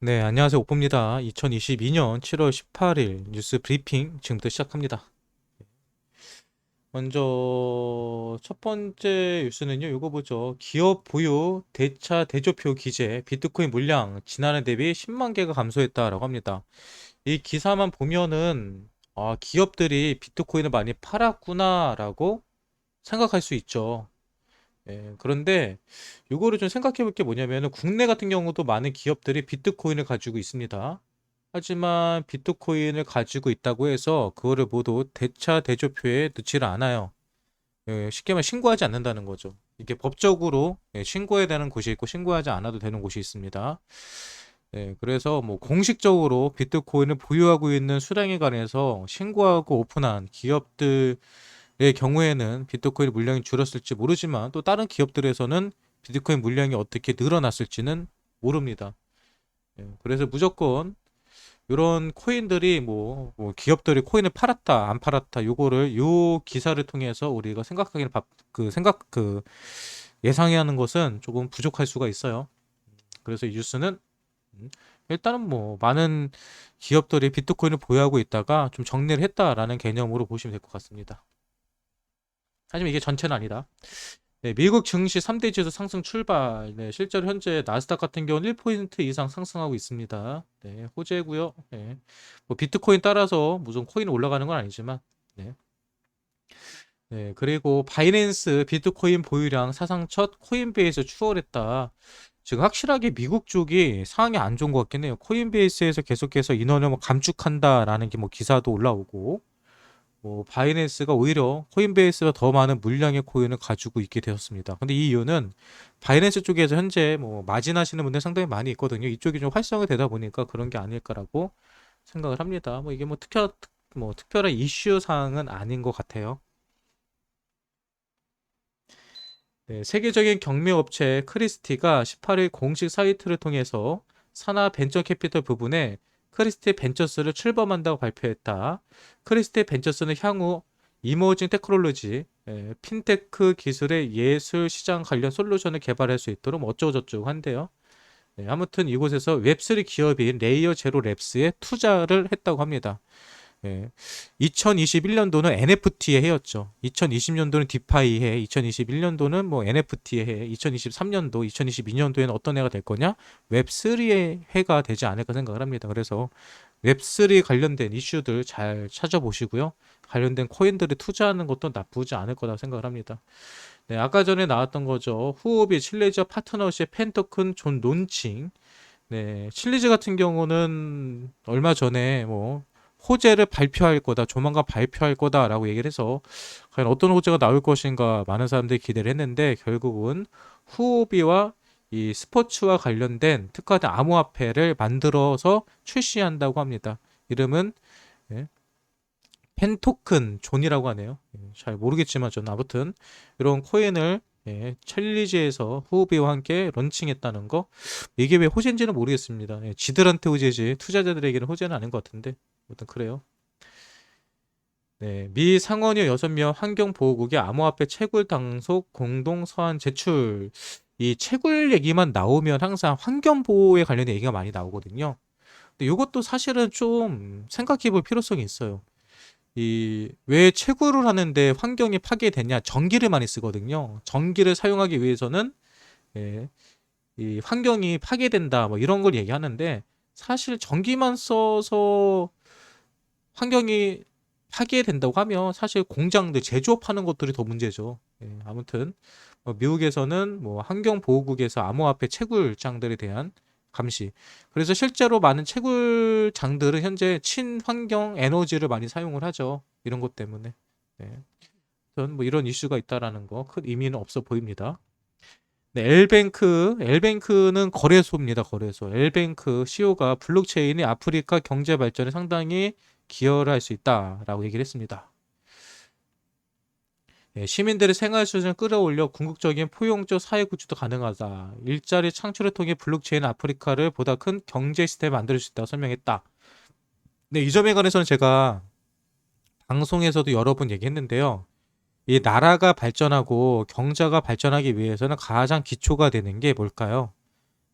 네, 안녕하세요. 오프입니다. 2022년 7월 18일 뉴스 브리핑 지금부터 시작합니다. 먼저 첫 번째 뉴스는요. 이거 보죠. 기업 보유 대차 대조표 기재 비트코인 물량 지난해 대비 10만 개가 감소했다라고 합니다. 이 기사만 보면은 기업들이 비트코인을 많이 팔았구나라고 생각할 수 있죠. 그런데 이거를 좀 생각해 볼 게 뭐냐면은 국내 같은 경우도 많은 기업들이 비트코인을 가지고 있습니다. 하지만 비트코인을 가지고 있다고 해서 그거를 모두 대차 대조표에 넣지를 않아요. 쉽게 말해 신고하지 않는다는 거죠. 이게 법적으로 신고해야 되는 곳이 있고 신고하지 않아도 되는 곳이 있습니다. 그래서 뭐 공식적으로 비트코인을 보유하고 있는 수량에 관해서 신고하고 오픈한 기업들의 경우에는 비트코인 물량이 줄었을지 모르지만 또 다른 기업들에서는 비트코인 물량이 어떻게 늘어났을지는 모릅니다. 그래서 무조건 이런 코인들이 뭐 기업들이 코인을 팔았다 안 팔았다 요거를 요 기사를 통해서 우리가 생각하기는 예상해야 하는 것은 조금 부족할 수가 있어요. 그래서 이 뉴스는 일단은 뭐 많은 기업들이 비트코인을 보유하고 있다가 좀 정리를 했다라는 개념으로 보시면 될 것 같습니다. 하지만 이게 전체는 아니다. 네, 미국 증시 3대 지수 상승 출발. 네, 실제로 현재 나스닥 같은 경우는 1% 이상 상승하고 있습니다. 네, 호재고요. 네. 뭐 비트코인 따라서 무슨 코인이 올라가는 건 아니지만 네. 네, 그리고 바이낸스 비트코인 보유량 사상 첫 코인베이스 추월했다. 지금 확실하게 미국 쪽이 상황이 안 좋은 것 같긴 해요. 코인베이스에서 계속해서 인원을 뭐 감축한다라는 게 뭐 기사도 올라오고 뭐 바이낸스가 오히려 코인베이스가 더 많은 물량의 코인을 가지고 있게 되었습니다. 근데 이 이유는 바이낸스 쪽에서 현재 뭐 마진하시는 분들 상당히 많이 있거든요. 이쪽이 좀 활성화되다 보니까 그런 게 아닐까라고 생각을 합니다. 뭐 이게 뭐 특별한 이슈 사항은 아닌 것 같아요. 네, 세계적인 경매업체 크리스티가 18일 공식 사이트를 통해서 산하 벤처 캐피털 부분에 크리스티 벤처스를 출범한다고 발표했다. 크리스티 벤처스는 향후 이머징 테크놀로지, 핀테크 기술의 예술 시장 관련 솔루션을 개발할 수 있도록 뭐 어쩌고저쩌고 한대요. 네, 아무튼 이곳에서 웹3 기업인 레이어 제로 랩스에 투자를 했다고 합니다. 2021년도는 NFT의 해였죠. 2020년도는 디파이 해, 2021년도는 뭐 NFT의 해, 2023년도, 2022년도에는 어떤 해가 될 거냐? 웹3의 해가 되지 않을까 생각을 합니다. 그래서 웹3 관련된 이슈들 잘 찾아보시고요. 관련된 코인들을 투자하는 것도 나쁘지 않을 거라고 생각을 합니다. 네, 아까 전에 나왔던 거죠. 후오비 칠레지와 파트너십 펜토큰 존 론칭. 네, 칠리즈 같은 경우는 얼마 전에 뭐 호재를 발표할 거다, 조만간 발표할 거다라고 얘기를 해서 과연 어떤 호재가 나올 것인가 많은 사람들이 기대를 했는데 결국은 후오비와 이 스포츠와 관련된 특화된 암호화폐를 만들어서 출시한다고 합니다. 이름은 예, 펜토큰 존이라고 하네요. 잘 모르겠지만 저는 아무튼 이런 코인을 챌리지에서 후오비와 함께 런칭했다는 거 이게 왜 호재인지는 모르겠습니다. 지들한테 호재지 투자자들에게는 호재는 아닌 것 같은데 아무튼 그래요. 네, 미 상원의원 6명 환경보호국의 암호화폐 채굴 당속 공동 서한 제출. 이 채굴 얘기만 나오면 항상 환경보호에 관련된 얘기가 많이 나오거든요. 근데 이것도 사실은 좀 생각해 볼 필요성이 있어요. 이 왜 채굴을 하는데 환경이 파괴되냐? 전기를 많이 쓰거든요. 전기를 사용하기 위해서는 예, 이 환경이 파괴된다 뭐 이런 걸 얘기하는데 사실 전기만 써서 환경이 파괴된다고 하면 사실 공장들 제조업하는 것들이 더 문제죠. 아무튼 미국에서는 뭐 환경보호국에서 암호화폐 채굴장들에 대한 감시. 그래서 실제로 많은 채굴장들은 현재 친환경 에너지를 많이 사용을 하죠. 이런 것 때문에. 네. 우선 뭐 이런 이슈가 있다라는 거 큰 의미는 없어 보입니다. 네, 엘뱅크는 거래소입니다. 거래소. 엘뱅크 CEO가 블록체인이 아프리카 경제 발전에 상당히 기여를 할 수 있다라고 얘기를 했습니다. 시민들의 생활 수준을 끌어올려 궁극적인 포용적 사회 구축도 가능하다. 일자리 창출을 통해 블록체인 아프리카를 보다 큰 경제 시스템을 만들 수 있다고 설명했다. 네, 이 점에 관해서는 제가 방송에서도 여러 번 얘기했는데요. 이 나라가 발전하고 경제가 발전하기 위해서는 가장 기초가 되는 게 뭘까요?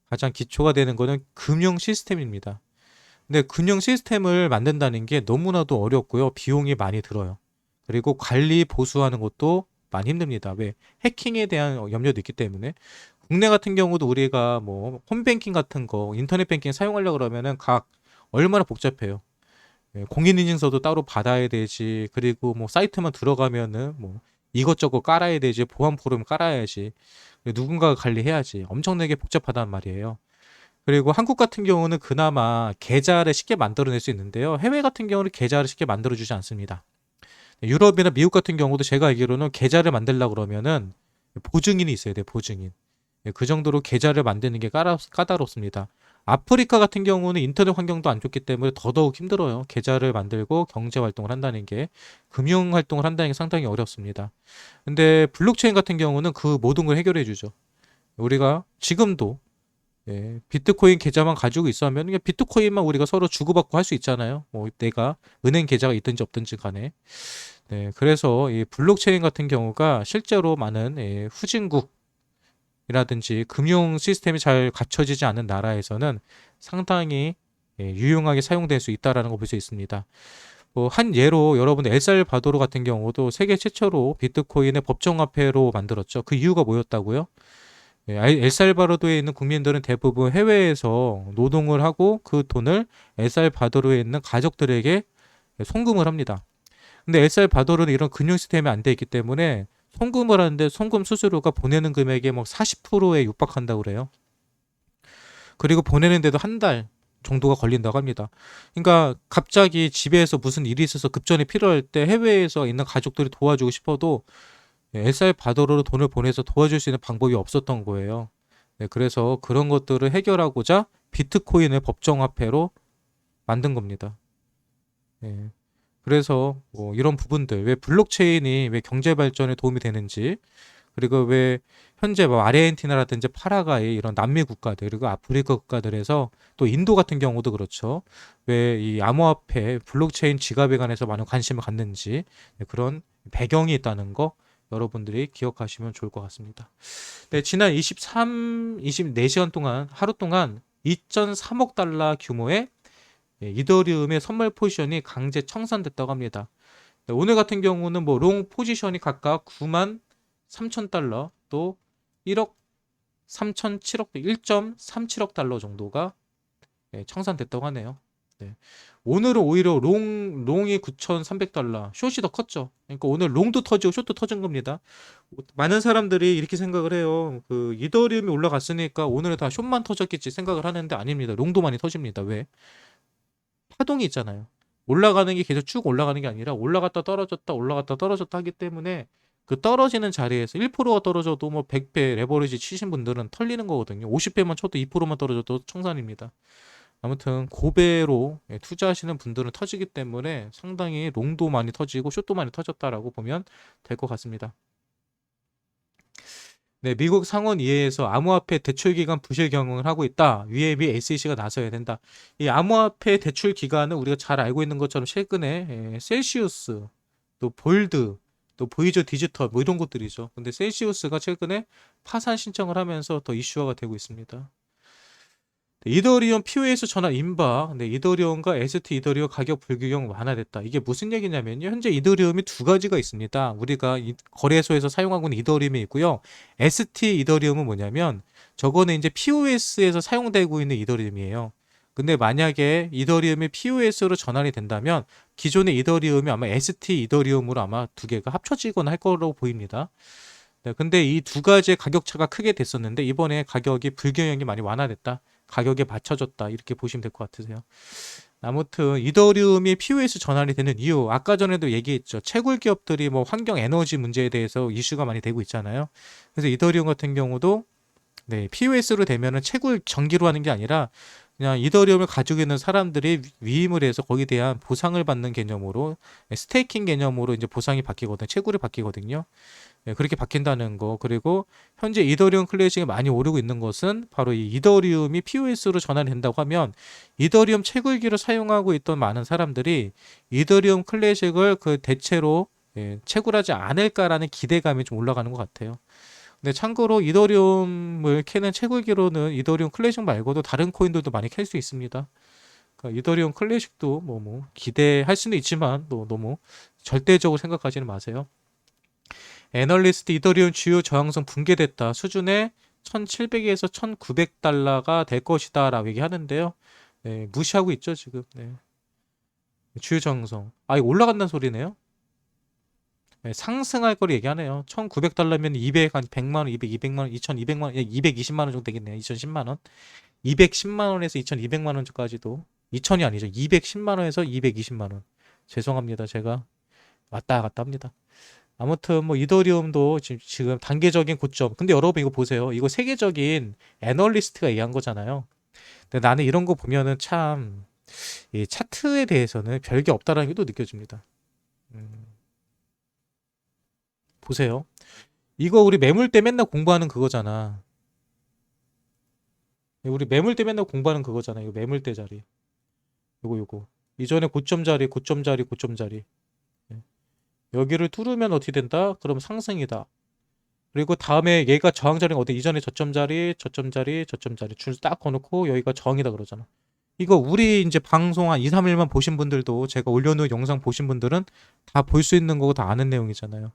가장 기초가 되는 거는 금융 시스템입니다. 근데 금융 시스템을 만든다는 게 너무나도 어렵고요. 비용이 많이 들어요. 그리고 관리 보수하는 것도 많이 힘듭니다. 왜? 해킹에 대한 염려도 있기 때문에. 국내 같은 경우도 우리가 뭐 홈뱅킹 같은 거, 인터넷 뱅킹 사용하려고 그러면은 각 얼마나 복잡해요. 예, 공인인증서도 따로 받아야 되지. 그리고 뭐 사이트만 들어가면은 뭐 이것저것 깔아야 되지. 보안 포럼 깔아야지. 누군가가 관리해야지. 엄청나게 복잡하단 말이에요. 그리고 한국 같은 경우는 그나마 계좌를 쉽게 만들어낼 수 있는데요. 해외 같은 경우는 계좌를 쉽게 만들어주지 않습니다. 유럽이나 미국 같은 경우도 제가 알기로는 계좌를 만들려고 그러면은 보증인이 있어야 돼요, 보증인. 예, 그 정도로 계좌를 만드는 게 까다롭습니다. 아프리카 같은 경우는 인터넷 환경도 안 좋기 때문에 더더욱 힘들어요. 계좌를 만들고 경제 활동을 한다는 게, 금융 활동을 한다는 게 상당히 어렵습니다. 근데 블록체인 같은 경우는 그 모든 걸 해결해 주죠. 우리가 지금도 예, 비트코인 계좌만 가지고 있어 하면 그냥 비트코인만 우리가 서로 주고받고 할 수 있잖아요. 뭐 내가 은행 계좌가 있든지 없든지 간에. 네, 그래서 이 블록체인 같은 경우가 실제로 많은 예, 후진국이라든지 금융 시스템이 잘 갖춰지지 않은 나라에서는 상당히 예, 유용하게 사용될 수 있다라는 거 볼 수 있습니다. 뭐 한 예로 여러분 엘살바도르 같은 경우도 세계 최초로 비트코인의 법정화폐로 만들었죠. 그 이유가 뭐였다고요? 예, 엘살바도르에 있는 국민들은 대부분 해외에서 노동을 하고 그 돈을 엘살바도르에 있는 가족들에게 송금을 합니다. 근데 엘살바도르는 이런 금융 시스템이 안 돼 있기 때문에 송금을 하는데 송금 수수료가 보내는 금액의 뭐 40%에 육박한다고 그래요. 그리고 보내는데도 한 달 정도가 걸린다고 합니다. 그러니까 갑자기 집에서 무슨 일이 있어서 급전이 필요할 때 해외에서 있는 가족들이 도와주고 싶어도 엘살바도르로 돈을 보내서 도와줄 수 있는 방법이 없었던 거예요. 네, 그래서 그런 것들을 해결하고자 비트코인을 법정화폐로 만든 겁니다. 네, 그래서 뭐 이런 부분들, 왜 블록체인이 왜 경제 발전에 도움이 되는지, 그리고 왜 현재 뭐 아르헨티나라든지 파라과이 이런 남미 국가들, 그리고 아프리카 국가들에서 또 인도 같은 경우도 그렇죠. 왜 이 암호화폐, 블록체인 지갑에 관해서 많은 관심을 갖는지, 네, 그런 배경이 있다는 거 여러분들이 기억하시면 좋을 것 같습니다. 네, 지난 24시간 동안, 하루 동안 2.3억 달러 규모의 이더리움의 선물 포지션이 강제 청산됐다고 합니다. 네, 오늘 같은 경우는 뭐 롱 포지션이 각각 9만 3천 달러, 또 1억 3,007억, 1.37억 달러 정도가 청산됐다고 하네요. 네. 오늘은 오히려 롱이 9,300달러, 숏이 더 컸죠. 그러니까 오늘 롱도 터지고 숏도 터진 겁니다. 많은 사람들이 이렇게 생각을 해요. 그 이더리움이 올라갔으니까 오늘은 다 숏만 터졌겠지 생각을 하는데 아닙니다. 롱도 많이 터집니다. 왜? 파동이 있잖아요. 올라가는 게 계속 쭉 올라가는 게 아니라 올라갔다 떨어졌다 올라갔다 떨어졌다 하기 때문에 그 떨어지는 자리에서 1%가 떨어져도 뭐 100배 레버리지 치신 분들은 털리는 거거든요. 50배만 쳐도 2%만 떨어져도 청산입니다. 아무튼 고배로 투자하시는 분들은 터지기 때문에 상당히 롱도 많이 터지고 숏도 많이 터졌다라고 보면 될 것 같습니다. 네, 미국 상원 이해에서 암호화폐 대출 기간 부실 경영을 하고 있다. UAB SEC가 나서야 된다. 이 암호화폐 대출 기간은 우리가 잘 알고 있는 것처럼 최근에 셀시우스, 또 볼드, 또 보이저 디지털 뭐 이런 것들이죠. 근데 셀시우스가 최근에 파산 신청을 하면서 더 이슈화가 되고 있습니다. 이더리움 POS 전환 임박. 근데 이더리움과 ST 이더리움 가격 불균형 완화됐다. 이게 무슨 얘기냐면요. 현재 이더리움이 두 가지가 있습니다. 우리가 거래소에서 사용하고 있는 이더리움이 있고요. ST 이더리움은 뭐냐면 저거는 이제 POS에서 사용되고 있는 이더리움이에요. 근데 만약에 이더리움이 POS로 전환이 된다면 기존의 이더리움이 아마 ST 이더리움으로 아마 두 개가 합쳐지거나 할 거라고 보입니다. 네, 근데 이 두 가지의 가격 차가 크게 됐었는데 이번에 가격이 불균형이 많이 완화됐다. 가격에 맞춰졌다. 이렇게 보시면 될 것 같으세요. 아무튼 이더리움이 POS 전환이 되는 이유, 아까 전에도 얘기했죠. 채굴 기업들이 뭐 환경 에너지 문제에 대해서 이슈가 많이 되고 있잖아요. 그래서 이더리움 같은 경우도 네, POS로 되면은 채굴 전기로 하는 게 아니라 그냥 이더리움을 가지고 있는 사람들이 위임을 해서 거기에 대한 보상을 받는 개념으로 스테이킹 개념으로 이제 보상이 바뀌거든요. 채굴이 바뀌거든요. 네, 그렇게 바뀐다는 거. 그리고 현재 이더리움 클래식이 많이 오르고 있는 것은 바로 이 이더리움이 POS로 전환된다고 하면 이더리움 채굴기를 사용하고 있던 많은 사람들이 이더리움 클래식을 그 대체로 채굴하지 않을까라는 기대감이 좀 올라가는 것 같아요. 근데 참고로 이더리움을 캐는 채굴기로는 이더리움 클래식 말고도 다른 코인들도 많이 캘 수 있습니다. 그러니까 이더리움 클래식도 뭐 기대할 수는 있지만 또 너무 절대적으로 생각하지는 마세요. 애널리스트 이더리움 주요 저항선 붕괴됐다. 수준의 1700에서 1900달러가 될 것이다 라고 얘기하는데요. 네, 무시하고 있죠 지금. 네. 주요 저항선. 아 이거 올라간다는 소리네요. 네, 상승할 거를 얘기하네요. 1900달러면 200, 한 100만원, 200, 200만원, 2200만원, 220만원 정도 되겠네요. 2010만원. 210만원에서 2200만원까지도 2000이 아니죠. 210만원에서 220만원. 죄송합니다. 제가 왔다 갔다 합니다. 아무튼 뭐 이더리움도 지금 단계적인 고점. 근데 여러분 이거 보세요. 이거 세계적인 애널리스트가 얘기한 거잖아요. 근데 나는 이런 거 보면은 참 이 차트에 대해서는 별게 없다라는 게 또 느껴집니다. 음, 보세요. 이거 우리 매물 때 맨날 공부하는 그거잖아. 우리 매물 때 맨날 공부하는 그거잖아. 이거 매물 때 자리. 요거. 이전에 고점 자리, 고점 자리, 고점 자리. 예. 여기를 뚫으면 어떻게 된다? 그럼 상승이다. 그리고 다음에 얘가 저항 자리가 어디 이전에 저점 자리, 저점 자리, 저점 자리 줄 딱 거놓고 여기가 저항이다 그러잖아. 이거 우리 이제 방송 한 2, 3일만 보신 분들도 제가 올려놓은 영상 보신 분들은 다 볼 수 있는 거고 다 아는 내용이잖아요.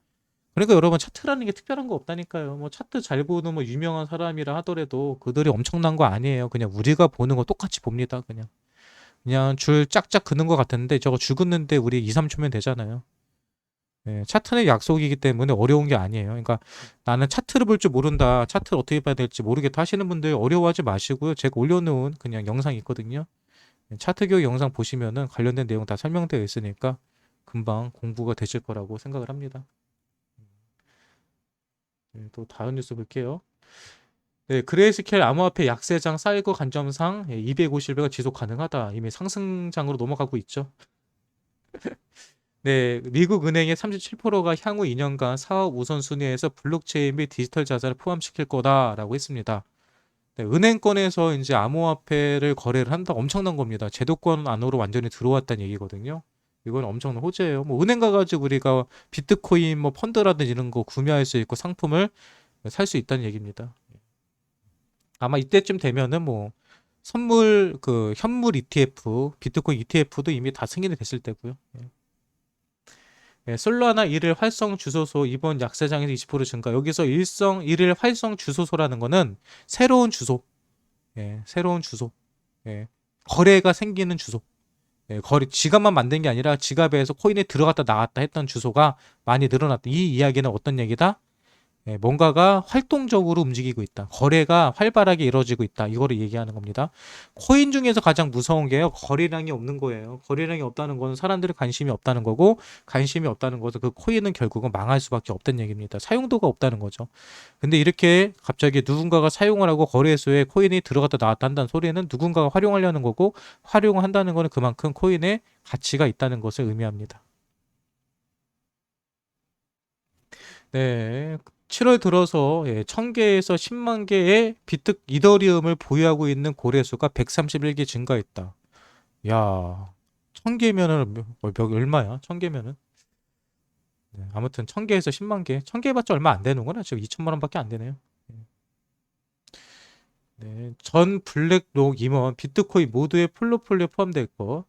그러니까 여러분 차트라는 게 특별한 거 없다니까요. 뭐 차트 잘 보는 뭐 유명한 사람이라 하더라도 그들이 엄청난 거 아니에요. 그냥 우리가 보는 거 똑같이 봅니다. 그냥 줄 짝짝 그는 것 같은데 저거 줄 긋는데 우리 2, 3초면 되잖아요. 예, 차트는 약속이기 때문에 어려운 게 아니에요. 그러니까 나는 차트를 볼 줄 모른다. 차트를 어떻게 봐야 될지 모르겠다 하시는 분들 어려워하지 마시고요. 제가 올려놓은 그냥 영상이 있거든요. 예, 차트 교육 영상 보시면은 관련된 내용 다 설명되어 있으니까 금방 공부가 되실 거라고 생각을 합니다. 네, 또 다음 뉴스 볼게요. 네, 그레이스켈 암호화폐 약세장 사이버 간점상 250배가 지속 가능하다. 이미 상승장으로 넘어가고 있죠. 네, 미국 은행의 37%가 향후 2년간 사업 우선순위에서 블록체인 및 디지털 자산을 포함시킬 거다라고 했습니다. 네, 은행권에서 이제 암호화폐를 거래를 한다 엄청난 겁니다. 제도권 안으로 완전히 들어왔다는 얘기거든요. 이건 엄청난 호재예요. 뭐 은행 가가지고 우리가 비트코인 뭐 펀드라든지 이런 거 구매할 수 있고 상품을 살 수 있다는 얘기입니다. 아마 이때쯤 되면은 뭐 선물 그 현물 ETF, 비트코인 ETF도 이미 다 승인이 됐을 때고요. 예. 예, 솔라나 일일 활성 주소소 이번 약세장에서 20% 증가. 여기서 일일 활성 주소소라는 거는 새로운 주소. 예, 새로운 주소. 예, 거래가 생기는 주소. 예, 지갑만 만든 게 아니라 지갑에서 코인이 들어갔다 나왔다 했던 주소가 많이 늘어났다. 이 이야기는 어떤 얘기다? 예, 뭔가가 활동적으로 움직이고 있다. 거래가 활발하게 이루어지고 있다. 이거를 얘기하는 겁니다. 코인 중에서 가장 무서운 게요. 거래량이 없는 거예요. 거래량이 없다는 것은 사람들이 관심이 없다는 거고 관심이 없다는 것은 그 코인은 결국은 망할 수밖에 없다는 얘기입니다. 사용도가 없다는 거죠. 근데 이렇게 갑자기 누군가가 사용을 하고 거래소에 코인이 들어갔다 나왔다 한다는 소리는 누군가가 활용하려는 거고 활용한다는 거는 그만큼 코인의 가치가 있다는 것을 의미합니다. 네. 7월 들어서 1000개에서 10만 개의 이더리움을 보유하고 있는 거래소가 131개 증가했다. 야, 1000개면은 얼마야? 1000개면은. 네, 아무튼 1000개에서 10만 개. 1000개 봤자 얼마 안 되는구나. 지금 2천만 원밖에 안 되네요. 네, 전 블랙록 임원 비트코인 모두의 폴로폴리오 포함될 거.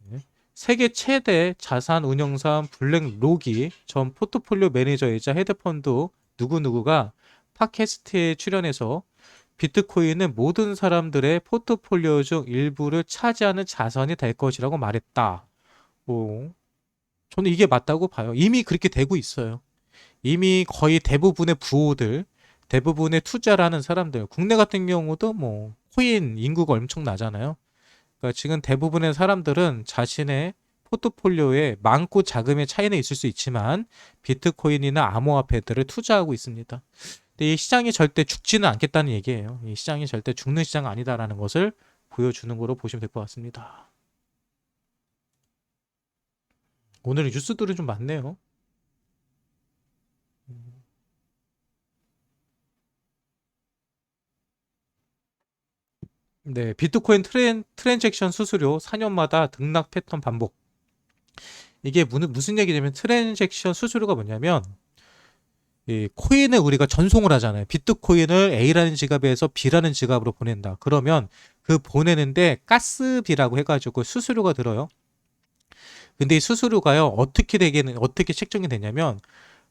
네. 세계 최대 자산 운용사 블랙록이 전 포트폴리오 매니저이자 헤드펀드 누구누구가 팟캐스트에 출연해서 비트코인은 모든 사람들의 포트폴리오 중 일부를 차지하는 자산이 될 것이라고 말했다. 뭐, 저는 이게 맞다고 봐요. 이미 그렇게 되고 있어요. 이미 거의 대부분의 부호들, 대부분의 투자를 하는 사람들, 국내 같은 경우도 뭐, 코인 인구가 엄청 나잖아요. 그러니까 지금 대부분의 사람들은 자신의 포트폴리오에 많고 작음의 차이는 있을 수 있지만 비트코인이나 암호화폐들을 투자하고 있습니다. 근데 이 시장이 절대 죽지는 않겠다는 얘기예요. 이 시장이 절대 죽는 시장 아니다라는 것을 보여주는 거로 보시면 될 것 같습니다. 오늘 뉴스들은 좀 많네요. 네, 비트코인 트랜잭션 수수료 4년마다 등락 패턴 반복. 이게 무슨 얘기냐면 트랜잭션 수수료가 뭐냐면 이 코인을 우리가 전송을 하잖아요. 비트코인을 A라는 지갑에서 B라는 지갑으로 보낸다. 그러면 그 보내는데 가스비라고 해가지고 수수료가 들어요. 근데 이 수수료가요, 어떻게 책정이 되냐면,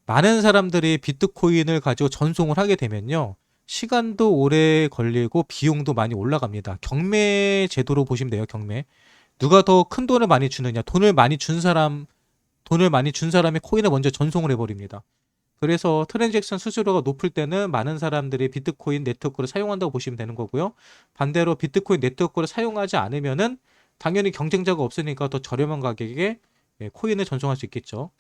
많은 사람들이 비트코인을 가지고 전송을 하게 되면요, 시간도 오래 걸리고 비용도 많이 올라갑니다. 경매 제도로 보시면 돼요, 경매. 누가 더 큰 돈을 많이 주느냐, 돈을 많이 준 사람이 코인을 먼저 전송을 해버립니다. 그래서 트랜잭션 수수료가 높을 때는 많은 사람들이 비트코인 네트워크를 사용한다고 보시면 되는 거고요. 반대로 비트코인 네트워크를 사용하지 않으면은 당연히 경쟁자가 없으니까 더 저렴한 가격에 코인을 전송할 수 있겠죠.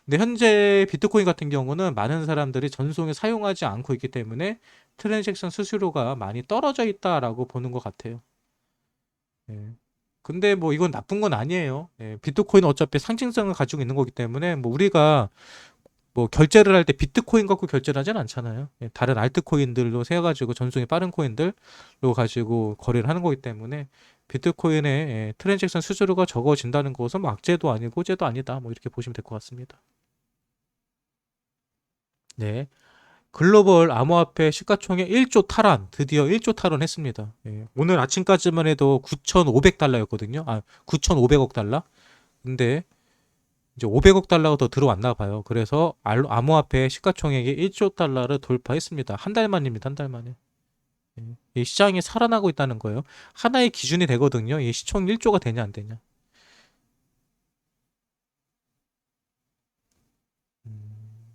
근데 현재 비트코인 같은 경우는 많은 사람들이 전송에 사용하지 않고 있기 때문에 트랜잭션 수수료가 많이 떨어져 있다라고 보는 것 같아요. 예. 근데 뭐 이건 나쁜 건 아니에요. 예, 비트코인은 어차피 상징성을 가지고 있는 거기 때문에 뭐 우리가 뭐 결제를 할 때 비트코인 갖고 결제를 하진 않잖아요. 예, 다른 알트코인들로 세가지고 전송이 빠른 코인들로 가지고 거래를 하는 거기 때문에 비트코인의 트랜잭션 수수료가 적어진다는 것은 뭐 악재도 아니고 호재도 아니다. 뭐 이렇게 보시면 될 것 같습니다. 네. 글로벌 암호화폐 시가총액 1조 탈환, 드디어 1조 탈환했습니다. 예, 오늘 아침까지만 해도 9,500달러였거든요. 9,500억 달러. 근데 이제 500억 달러가 더 들어왔나 봐요. 그래서 암호화폐 시가총액이 1조 달러를 돌파했습니다. 한 달 만입니다. 한 달 만에. 예, 이 시장이 살아나고 있다는 거예요. 하나의 기준이 되거든요. 이 시총 1조가 되냐 안 되냐. 음,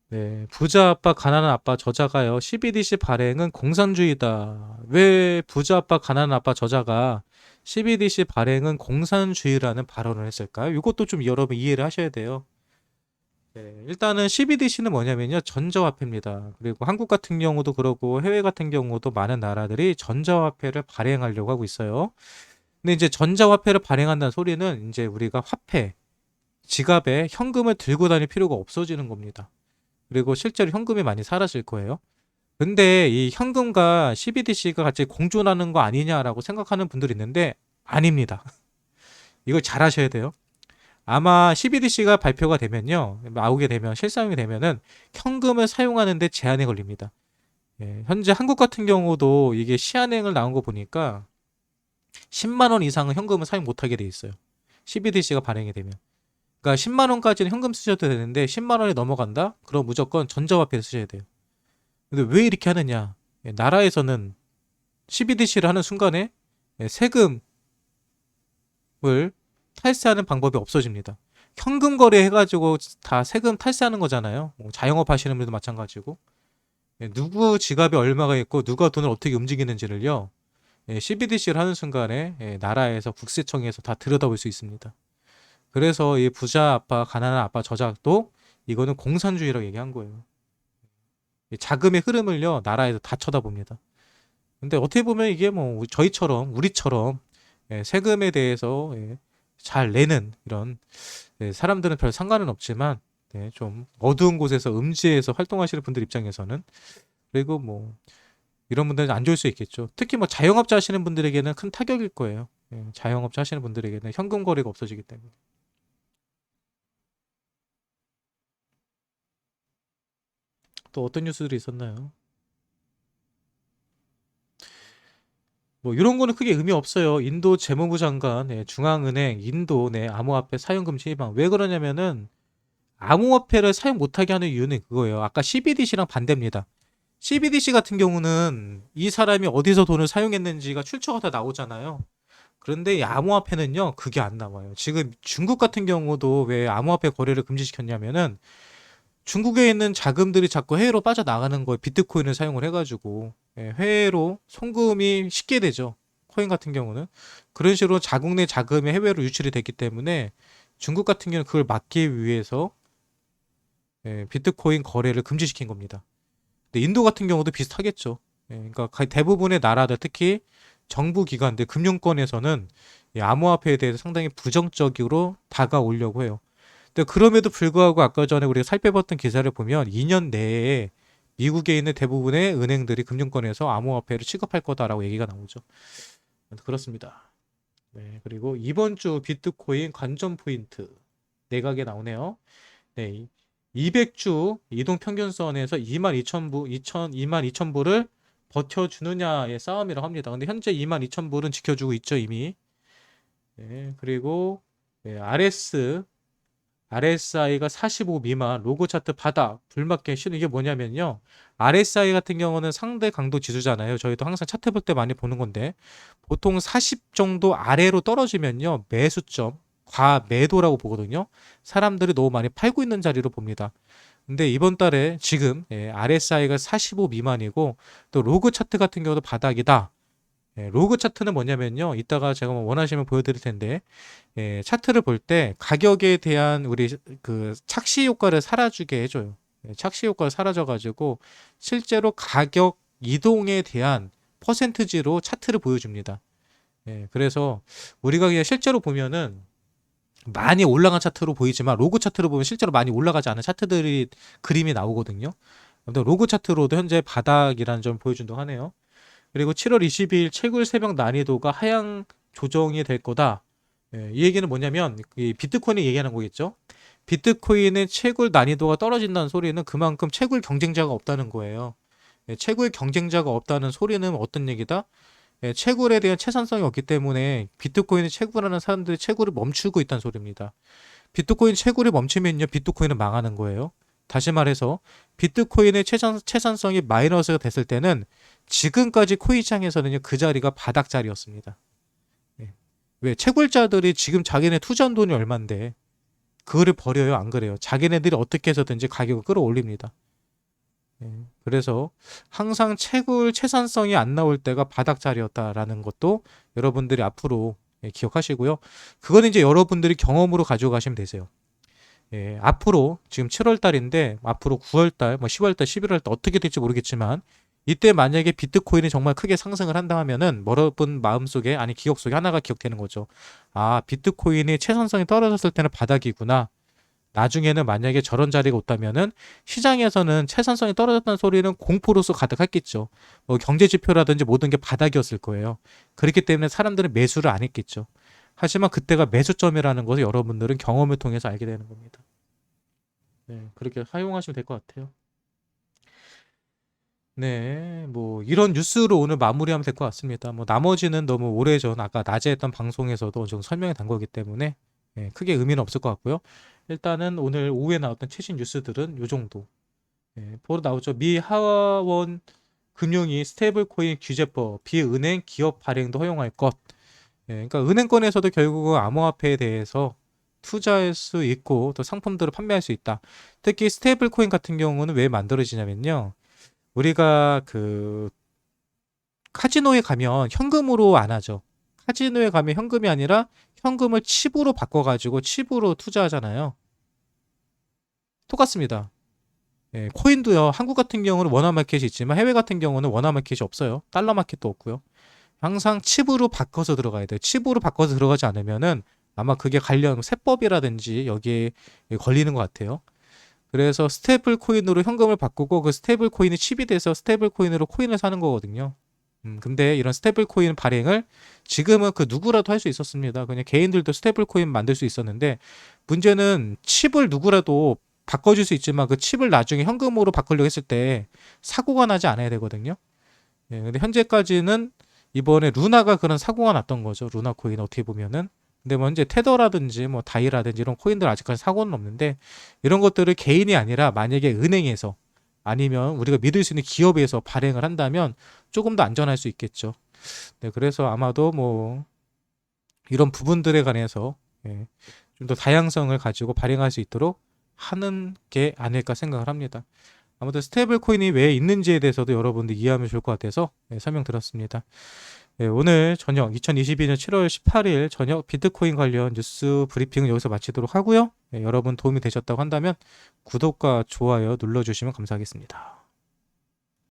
네, 부자 아빠, 가난한 아빠 저자가요. CBDC 발행은 공산주의다. 왜 부자 아빠, 가난한 아빠 저자가 CBDC 발행은 공산주의라는 발언을 했을까요? 이것도 좀 여러분 이해를 하셔야 돼요. 네, 일단은 CBDC는 뭐냐면요. 전자화폐입니다. 그리고 한국 같은 경우도 그렇고 해외 같은 경우도 많은 나라들이 전자화폐를 발행하려고 하고 있어요. 근데 이제 전자화폐를 발행한다는 소리는 이제 우리가 화폐, 지갑에 현금을 들고 다닐 필요가 없어지는 겁니다. 그리고 실제로 현금이 많이 사라질 거예요. 근데 이 현금과 CBDC가 같이 공존하는 거 아니냐라고 생각하는 분들이 있는데 아닙니다. 이걸 잘 아셔야 돼요. 아마 CBDC가 발표가 되면요, 나오게 되면 실사용이 되면은 현금을 사용하는데 제한이 걸립니다. 예, 현재 한국 같은 경우도 이게 시한행을 나온 거 보니까 10만 원 이상은 현금을 사용 못하게 돼 있어요. CBDC가 발행이 되면. 그러니까 10만 원까지는 현금 쓰셔도 되는데 10만 원이 넘어간다? 그럼 무조건 전자화폐를 쓰셔야 돼요. 근데 왜 이렇게 하느냐? 예, 나라에서는 CBDC를 하는 순간에 세금을 탈세하는 방법이 없어집니다. 현금 거래해가지고 다 세금 탈세하는 거잖아요. 뭐 자영업 하시는 분들도 마찬가지고. 누구 지갑에 얼마가 있고 누가 돈을 어떻게 움직이는지를요. CBDC를 하는 순간에 나라에서 국세청에서 다 들여다볼 수 있습니다. 그래서 이 부자 아빠, 가난한 아빠 저작도 이거는 공산주의라고 얘기한 거예요. 자금의 흐름을요, 나라에서 다 쳐다봅니다. 근데 어떻게 보면 이게 뭐 우리처럼 세금에 대해서 잘 내는 이런 사람들은 별 상관은 없지만 좀 어두운 곳에서 음지에서 활동하시는 분들 입장에서는 그리고 뭐 이런 분들은 안 좋을 수 있겠죠. 특히 뭐 자영업자 하시는 분들에게는 큰 타격일 거예요. 자영업자 하시는 분들에게는 현금 거래가 없어지기 때문에. 또 어떤 뉴스들이 있었나요? 뭐 이런 거는 크게 의미 없어요. 인도 재무부 장관, 중앙은행, 인도 내 암호화폐 사용 금지 해방. 왜 그러냐면은 암호화폐를 사용 못하게 하는 이유는 그거예요. 아까 CBDC랑 반대입니다. CBDC 같은 경우는 이 사람이 어디서 돈을 사용했는지가 출처가 다 나오잖아요. 그런데 이 암호화폐는요, 그게 안 나와요. 지금 중국 같은 경우도 왜 암호화폐 거래를 금지시켰냐면은 중국에 있는 자금들이 자꾸 해외로 빠져나가는 거예요. 비트코인을 사용을 해가지고. 해외로 송금이 쉽게 되죠. 코인 같은 경우는. 그런 식으로 자국 내 자금이 해외로 유출이 됐기 때문에 중국 같은 경우는 그걸 막기 위해서 비트코인 거래를 금지시킨 겁니다. 근데 인도 같은 경우도 비슷하겠죠. 그러니까 대부분의 나라들, 특히 정부 기관들, 금융권에서는 이 암호화폐에 대해서 상당히 부정적으로 다가오려고 해요. 근데 그럼에도 불구하고 아까 전에 우리가 살펴봤던 기사를 보면 2년 내에 미국에 있는 대부분의 은행들이 금융권에서 암호화폐를 취급할 거다라고 얘기가 나오죠. 그렇습니다. 네, 그리고 이번 주 비트코인 관전 포인트 내각에 나오네요. 네, 200주 이동평균선에서 22,000부, 22,000부를 버텨주느냐의 싸움이라고 합니다. 근데 현재 22,000부는 지켜주고 있죠, 이미. 네, 그리고 RSI가 45 미만, 로고 차트 바닥, 불맞게 쉬는 이게 뭐냐면요. RSI 같은 경우는 상대 강도 지수잖아요. 저희도 항상 차트 볼 때 많이 보는 건데, 보통 40 정도 아래로 떨어지면요. 매수점, 과매도라고 보거든요. 사람들이 너무 많이 팔고 있는 자리로 봅니다. 근데 이번 달에 지금 RSI가 45 미만이고, 또 로그 차트 같은 경우도 바닥이다. 로그 차트는 뭐냐면요. 이따가 제가 원하시면 보여드릴 텐데, 차트를 볼 때 가격에 대한 우리 그 착시 효과를 사라지게 해줘요. 착시 효과를 사라져가지고 실제로 가격 이동에 대한 퍼센트지로 차트를 보여줍니다. 그래서 우리가 그냥 실제로 보면은 많이 올라간 차트로 보이지만 로그 차트로 보면 실제로 많이 올라가지 않은 차트들이 그림이 나오거든요. 근데 로그 차트로도 현재 바닥이라는 점을 보여준다고 하네요. 그리고 7월 22일 채굴 새벽 난이도가 하향 조정이 될 거다. 이 얘기는 뭐냐면 이 비트코인이 얘기하는 거겠죠. 비트코인의 채굴 난이도가 떨어진다는 소리는 그만큼 채굴 경쟁자가 없다는 거예요. 채굴 경쟁자가 없다는 소리는 어떤 얘기다? 채굴에 대한 채산성이 없기 때문에 비트코인을 채굴하는 사람들이 채굴을 멈추고 있다는 소리입니다. 비트코인 채굴이 멈추면요, 비트코인은 망하는 거예요. 다시 말해서 비트코인의 채산성이 마이너스가 됐을 때는 지금까지 코인 시장에서는요, 그 자리가 바닥 자리였습니다. 왜 채굴자들이 지금 자기네 투자한 돈이 얼만데 그거를 버려요? 안 그래요? 자기네들이 어떻게 해서든지 가격을 끌어올립니다. 그래서 항상 채굴 채산성이 안 나올 때가 바닥 자리였다라는 것도 여러분들이 앞으로 기억하시고요. 그거는 이제 여러분들이 경험으로 가져가시면 되세요. 앞으로 지금 7월 달인데 앞으로 9월 달, 뭐 10월 달, 11월 달 어떻게 될지 모르겠지만 이때 만약에 비트코인이 정말 크게 상승을 한다 하면은 여러분 마음속에 아니 기억 속에 하나가 기억되는 거죠. 아, 비트코인이 채선성이 떨어졌을 때는 바닥이구나. 나중에는 만약에 저런 자리가 없다면은 시장에서는 채선성이 떨어졌다는 소리는 공포로서 가득했겠죠. 뭐 경제 지표라든지 모든 게 바닥이었을 거예요. 그렇기 때문에 사람들은 매수를 안 했겠죠. 하지만 그때가 매수점이라는 것을 여러분들은 경험을 통해서 알게 되는 겁니다. 그렇게 사용하시면 될 것 같아요. 네, 뭐 이런 뉴스로 오늘 마무리하면 될 것 같습니다. 뭐 나머지는 너무 오래전 아까 낮에 했던 방송에서도 좀 설명이 된 거기 때문에 크게 의미는 없을 것 같고요. 일단은 오늘 오후에 나왔던 최신 뉴스들은 요 정도. 보러 나오죠. 미 하원 금융위 스테이블코인 규제법, 비은행 기업 발행도 허용할 것. 그러니까 은행권에서도 결국은 암호화폐에 대해서 투자할 수 있고 또 상품들을 판매할 수 있다. 특히 스테이블코인 같은 경우는 왜 만들어지냐면요. 우리가 그 카지노에 가면 현금으로 안 하죠. 카지노에 가면 현금이 아니라 현금을 칩으로 바꿔가지고 칩으로 투자하잖아요. 똑같습니다. 코인도요. 한국 같은 경우는 원화 마켓이 있지만 해외 같은 경우는 원화 마켓이 없어요. 달러 마켓도 없고요. 항상 칩으로 바꿔서 들어가야 돼요. 칩으로 바꿔서 들어가지 않으면은 아마 그게 관련 세법이라든지 여기에 걸리는 것 같아요. 그래서 스테이블 코인으로 현금을 바꾸고 그 스테이블 코인이 칩이 돼서 스테이블 코인으로 코인을 사는 거거든요. 근데 이런 스테이블 코인 발행을 지금은 그 누구라도 할 수 있었습니다. 그냥 개인들도 스테이블 코인 만들 수 있었는데 문제는 칩을 누구라도 바꿔줄 수 있지만 그 칩을 나중에 현금으로 바꾸려고 했을 때 사고가 나지 않아야 되거든요. 근데 현재까지는 이번에 루나가 그런 사고가 났던 거죠. 루나 코인 어떻게 보면은. 근데 뭐 이제 테더라든지 뭐 다이라든지 이런 코인들 아직까지 사고는 없는데 이런 것들을 개인이 아니라 만약에 은행에서 아니면 우리가 믿을 수 있는 기업에서 발행을 한다면 조금 더 안전할 수 있겠죠. 그래서 아마도 뭐 이런 부분들에 관해서 좀 더 다양성을 가지고 발행할 수 있도록 하는 게 아닐까 생각을 합니다. 아무튼 스테이블 코인이 왜 있는지에 대해서도 여러분들 이해하면 좋을 것 같아서 설명드렸습니다. 오늘 저녁 2022년 7월 18일 저녁 비트코인 관련 뉴스 브리핑은 여기서 마치도록 하고요. 여러분 도움이 되셨다고 한다면 구독과 좋아요 눌러주시면 감사하겠습니다.